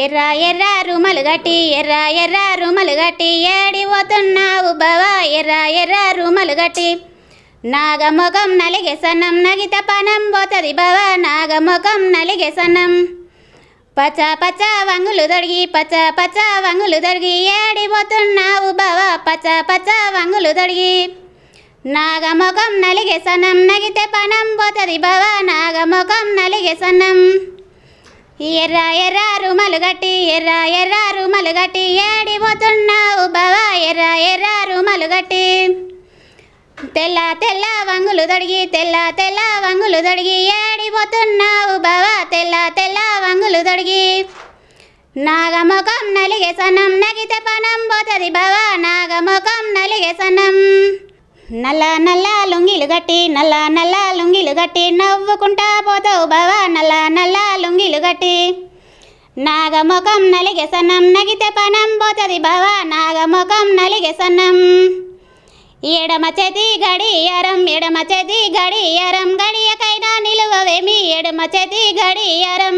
ఎర్ర ఎర్ర రుమలు గట్టి ఎర్ర ఎర్ర రుమలు గట్టి ఏడి పోతున్నావు బావా ఎర్ర ఎర్ర రుమలు గట్టి నాగముఖం నలిగే సన్నం నగిత పనం పోతది బావా నాగముఖం నలిగే సన్నం పచ్చ పచ్చ వంగులు దొడిగి పచ్చ పచ్చ వంగులు దొడిగి ఏడి పోతున్నావు బావా పచ్చ పచ్చ వంగులు దొడిగి నాగముఖం నలిగే సన్నం నగితే పనం పోతది బావా నాగముఖం నలిగే సన్నం ఎర్ర ఎర్ర రుమలు గట్టి ఎర్ర ఎర్ర రుమలు గట్టి ఏడి పోతున్నావు బావా ఎర్ర ఎర్ర రుమలు గట్టి తెల్ల తెల్ల వంగులు దొడిగి తెల్ల తెల్ల వంగులు దొడిగి ఏడి పోతున్నావు బావా తెల్ల తెల్ల వంగులు దొడిగి నాగముఖం నలిగే సన్నం నగితే పనం పోతది బావా నాగముఖం నలిగే సన్నం నల్ల నల్ల లుంగిలు గట్టి నల్ల నల్ల లుంగిలు గట్టి నవ్వుకుంటా పోతావు బావా నల్ల నల్ల లుంగిలు గట్టి నాగముఖం నలిగే సన్నం నగితే పనం పోతది బావా నాగముఖం నలిగే సన్నం ఎడమ చేతి గడియారం ఎడమ చేతి గడియారం గడియకైనా నిలువవేమి ఎడమ చేతి గడియారం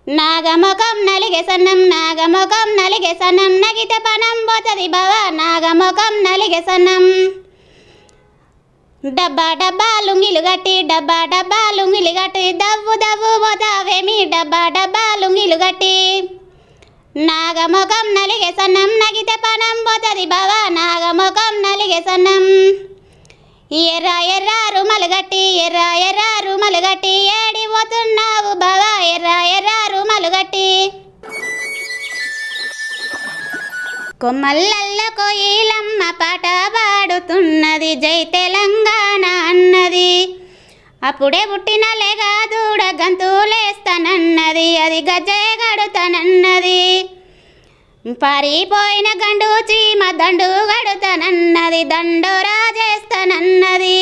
నాగముఖం నలిగే సన్నం నాగముఖం నలిగే సన్నం నగితే పనం పోతది బావా నాగముఖం నలిగే సన్నం డబ్బా డబ్బా లుంగిలు గట్టి డబ్బా డబ్బా లుంగిలు గట్టి దవ్వు దవ్వు పోతావేమి డబ్బా డబ్బా లుంగిలు గట్టి నాగముఖం నలిగే సన్నం నగితే పనం పోతది బావా నాగముఖం నలిగే సన్నం ఎర్ర ఎర్ర రుమలు గట్టి ఎర్ర ఎర్ర రుమలు గట్టి ఏడి పోతున్నావు బావా ఎర్ర ఎర్ర రుమలు గట్టి కొమ్మల్ల కోయిలమ్మ పాట పాడుతున్నది జై తెలంగాణ అన్నది అప్పుడే పుట్టిన లేగా దూడ గంతులేస్తానన్నది అది గజ్జె గడుతానన్నది పారిపోయిన గండు చీమ దండు గడుతానన్నది దండోరా చేస్తానన్నది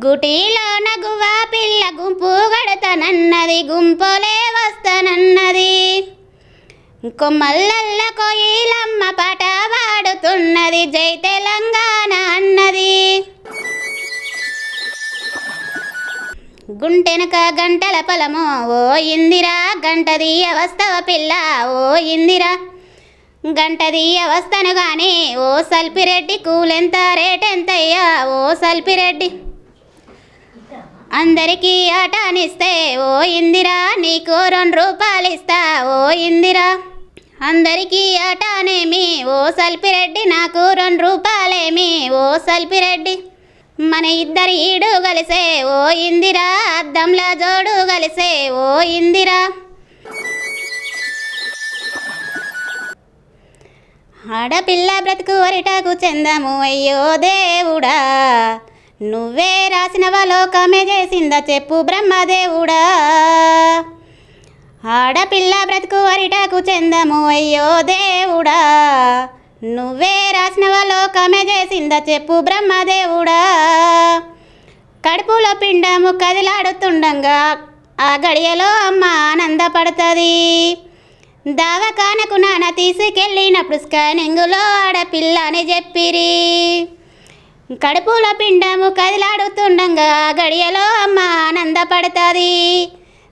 గుటిలోన గువ్వ పిల్ల గుంపు గడుతానన్నది గుంపులే వస్తానన్నది కొమ్మల్ల కోయిలమ్మ పాట పాడుతున్నది జై తెలంగాణ అన్నది గుంటెనక గంటల పొలము ఓ ఇందిరా గంటది అవస్తవ పిల్ల ఓ ఇందిరా గంటది అవస్తను గాని ఓ సల్పిరెడ్డి కూలెంత రేటెంతయ్యా ఓ సల్పిరెడ్డి అందరికీ ఆటానిస్తే ఓ ఇందిరా నీకు 2 రూపాయలు ఇస్తా ఓ ఇందిరా అందరికీ ఆటానేమి ఓ సల్పిరెడ్డి నాకు 2 రూపాయలేమి ఓ సల్పిరెడ్డి మన ఇద్దరి ఈడు కలిసే ఓ ఇందిరా అద్దంలా జోడు కలిసే ఓ ఇందిరా ఆడపిల్ల బ్రతుకు వరిటాకు చెందము అయ్యో దేవుడా నువ్వే రాసినవా లోకమే చేసిందా చెప్పు బ్రహ్మదేవుడా ఆడపిల్ల బ్రతుకు వరిటాకు చెందము అయ్యో దేవుడా నువ్వే రాసినవా లోకమే చేసిందా చెప్పు బ్రహ్మదేవుడా కడుపులో పిండము కదిలాడుతుండగా ఆ గడియలో అమ్మ ఆనందపడుతుంది దవాఖానకు నాన్న తీసుకెళ్ళినప్పుడు స్కానింగులో ఆడపిల్ల అని చెప్పిరి కడుపులో పిండము కదిలాడుతుండగా ఆ గడియలో అమ్మ ఆనందపడుతుంది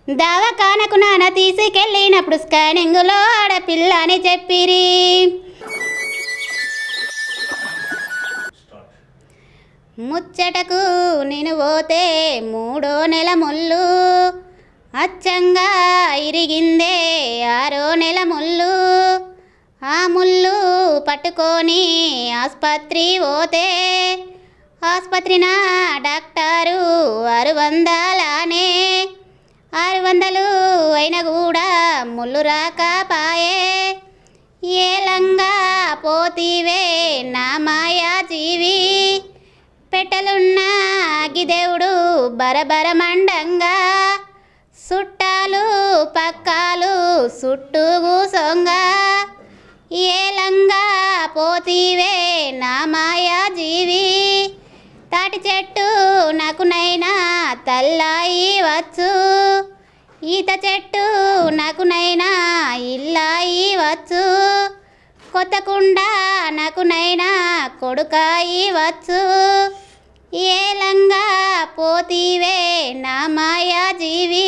దవాఖానకు నాన్న తీసుకెళ్ళినప్పుడు స్కానింగులో ఆడపిల్ల అని చెప్పిరి ముచ్చటకు నేను పోతే 3వ నెల ముళ్ళు అచ్చంగా ఇరిగిందే 6వ నెల ముళ్ళు ఆ ముళ్ళు పట్టుకొని ఆసుపత్రి పోతే ఆసుపత్రిన డాక్టరు 600 అయినా కూడా ముళ్ళు రాకపాయే ఏలంగా పోతివే నా మాయా జీవి పెట్టలున్న అగిదేవుడు బరబర మండంగా చుట్టాలు పక్కాలు చుట్టూ కూసొంగా ఏలంగా పోతివే నా మాయా జీవి తాటి చెట్టు నాకునైనా తల్లాయి వచ్చు ఈత చెట్టు నాకునైనా ఇల్లాయి వచ్చు కొత్త కుండ నాకునైనా కొడుకాయి వచ్చు ఏలంగా పోతివే నా మాయా జీవి